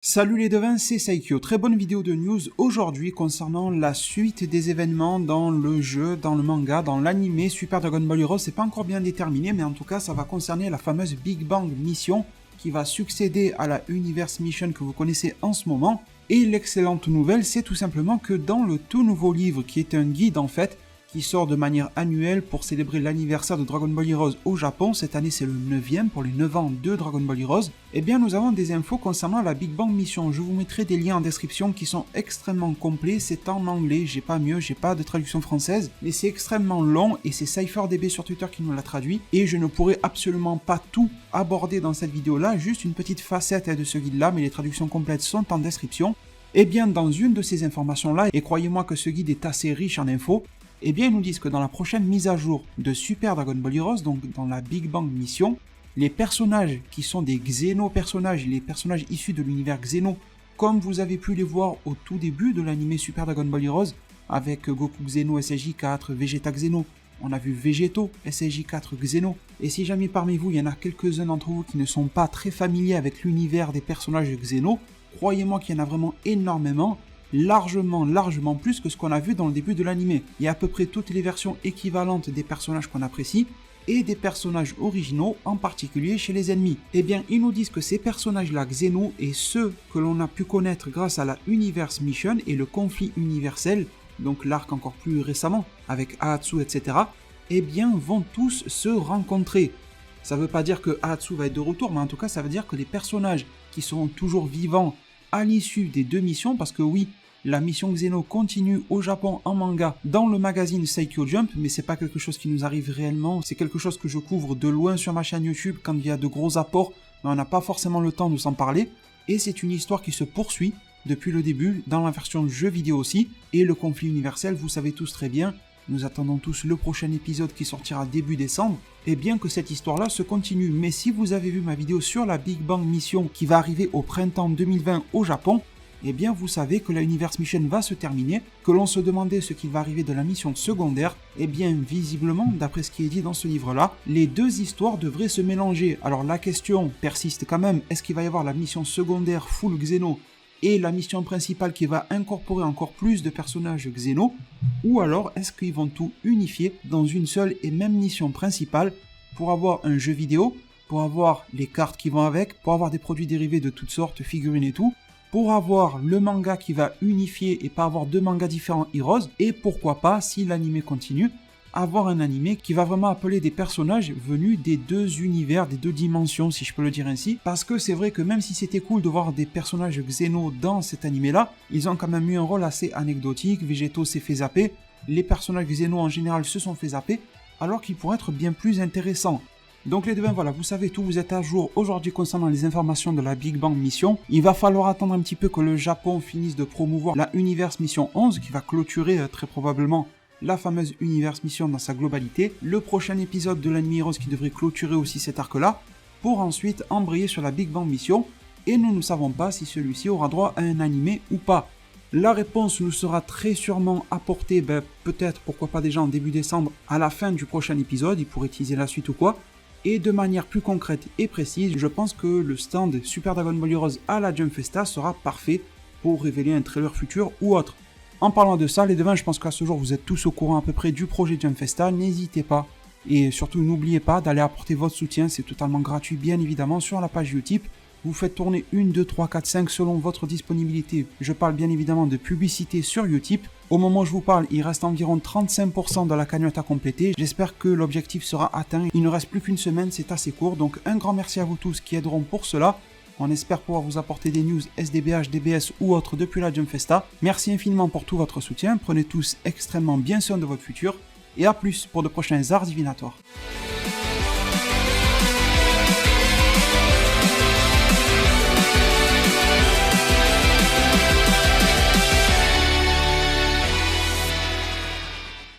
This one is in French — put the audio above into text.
Salut les devins, c'est Saikyo, très bonne vidéo de news aujourd'hui concernant la suite des événements dans le jeu, dans le manga, dans l'anime Super Dragon Ball Heroes. C'est pas encore bien déterminé, mais en tout cas ça va concerner la fameuse Big Bang Mission qui va succéder à la Universe Mission que vous connaissez en ce moment. Et l'excellente nouvelle, c'est tout simplement que dans le tout nouveau livre, qui est un guide en fait, qui sort de manière annuelle pour célébrer l'anniversaire de Dragon Ball Heroes au Japon, cette année c'est le 9e pour les 9 ans de Dragon Ball Heroes, eh bien nous avons des infos concernant la Big Bang Mission. Je vous mettrai des liens en description qui sont extrêmement complets, c'est en anglais, j'ai pas mieux, j'ai pas de traduction française, mais c'est extrêmement long et c'est CypherDB sur Twitter qui nous l'a traduit, et je ne pourrai absolument pas tout aborder dans cette vidéo là, juste une petite facette de ce guide là, mais les traductions complètes sont en description. Et bien dans une de ces informations là, et croyez-moi que ce guide est assez riche en infos, eh bien ils nous disent que dans la prochaine mise à jour de Super Dragon Ball Heroes, donc dans la Big Bang Mission, les personnages qui sont des Xeno-personnages, les personnages issus de l'univers Xeno, comme vous avez pu les voir au tout début de l'anime Super Dragon Ball Heroes, avec Goku Xeno SSJ4, Vegeta Xeno, on a vu Vegeto SSJ4 Xeno, et si jamais parmi vous il y en a quelques-uns d'entre vous qui ne sont pas très familiers avec l'univers des personnages Xeno, croyez-moi qu'il y en a vraiment énormément, largement plus que ce qu'on a vu dans le début de l'anime. Il y a à peu près toutes les versions équivalentes des personnages qu'on apprécie et des personnages originaux, en particulier chez les ennemis. Eh bien, ils nous disent que ces personnages-là, Xeno, et ceux que l'on a pu connaître grâce à la Universe Mission et le conflit universel, donc l'arc encore plus récemment, avec Ahatsu, etc., eh bien, vont tous se rencontrer. Ça veut pas dire que Ahatsu va être de retour, mais en tout cas, ça veut dire que les personnages qui seront toujours vivants à l'issue des deux missions, parce que oui, la mission Xeno continue au Japon en manga dans le magazine Saikyo Jump, mais c'est pas quelque chose qui nous arrive réellement, c'est quelque chose que je couvre de loin sur ma chaîne YouTube quand il y a de gros apports, mais on n'a pas forcément le temps de s'en parler, et c'est une histoire qui se poursuit depuis le début, dans la version jeu vidéo aussi, et le conflit universel, vous savez tous très bien, nous attendons tous le prochain épisode qui sortira début décembre, et bien que cette histoire-là se continue, mais si vous avez vu ma vidéo sur la Big Bang Mission qui va arriver au printemps 2020 au Japon, eh bien vous savez que la Universe Mission va se terminer, que l'on se demandait ce qu'il va arriver de la mission secondaire, et bien visiblement, d'après ce qui est dit dans ce livre-là, les deux histoires devraient se mélanger. Alors la question persiste quand même, est-ce qu'il va y avoir la mission secondaire full Xeno et la mission principale qui va incorporer encore plus de personnages Xeno, ou alors est-ce qu'ils vont tout unifier dans une seule et même mission principale pour avoir un jeu vidéo, pour avoir les cartes qui vont avec, pour avoir des produits dérivés de toutes sortes, figurines et tout, pour avoir le manga qui va unifier et pas avoir deux mangas différents Heroes, et pourquoi pas, si l'anime continue, avoir un anime qui va vraiment appeler des personnages venus des deux univers, des deux dimensions, si je peux le dire ainsi, parce que c'est vrai que même si c'était cool de voir des personnages Xeno dans cet anime-là, ils ont quand même eu un rôle assez anecdotique, Vegeto s'est fait zapper, les personnages Xeno en général se sont fait zapper, alors qu'ils pourraient être bien plus intéressants. Donc les devins, voilà, vous savez tout, vous êtes à jour aujourd'hui concernant les informations de la Big Bang Mission. Il va falloir attendre un petit peu que le Japon finisse de promouvoir la Universe Mission 11, qui va clôturer très probablement la fameuse Universe Mission dans sa globalité, le prochain épisode de l'anime Heroes qui devrait clôturer aussi cet arc-là, pour ensuite embrayer sur la Big Bang Mission, et nous ne savons pas si celui-ci aura droit à un anime ou pas. La réponse nous sera très sûrement apportée, peut-être, pourquoi pas déjà en début décembre, à la fin du prochain épisode, il pourrait teaser la suite ou quoi, et de manière plus concrète et précise, je pense que le stand Super Dragon Ball Heroes à la Jump Festa sera parfait pour révéler un trailer futur ou autre. En parlant de ça, les devins, je pense qu'à ce jour vous êtes tous au courant à peu près du projet Jump Festa, n'hésitez pas, et surtout n'oubliez pas d'aller apporter votre soutien, c'est totalement gratuit bien évidemment sur la page Utip. Vous faites tourner 1, 2, 3, 4, 5 selon votre disponibilité. Je parle bien évidemment de publicité sur Utip. Au moment où je vous parle, il reste environ 35% de la cagnotte à compléter. J'espère que l'objectif sera atteint. Il ne reste plus qu'une semaine, c'est assez court. Donc un grand merci à vous tous qui aideront pour cela. On espère pouvoir vous apporter des news SDBH, DBS ou autres depuis la Jump Festa. Merci infiniment pour tout votre soutien. Prenez tous extrêmement bien soin de votre futur. Et à plus pour de prochains arts divinatoires.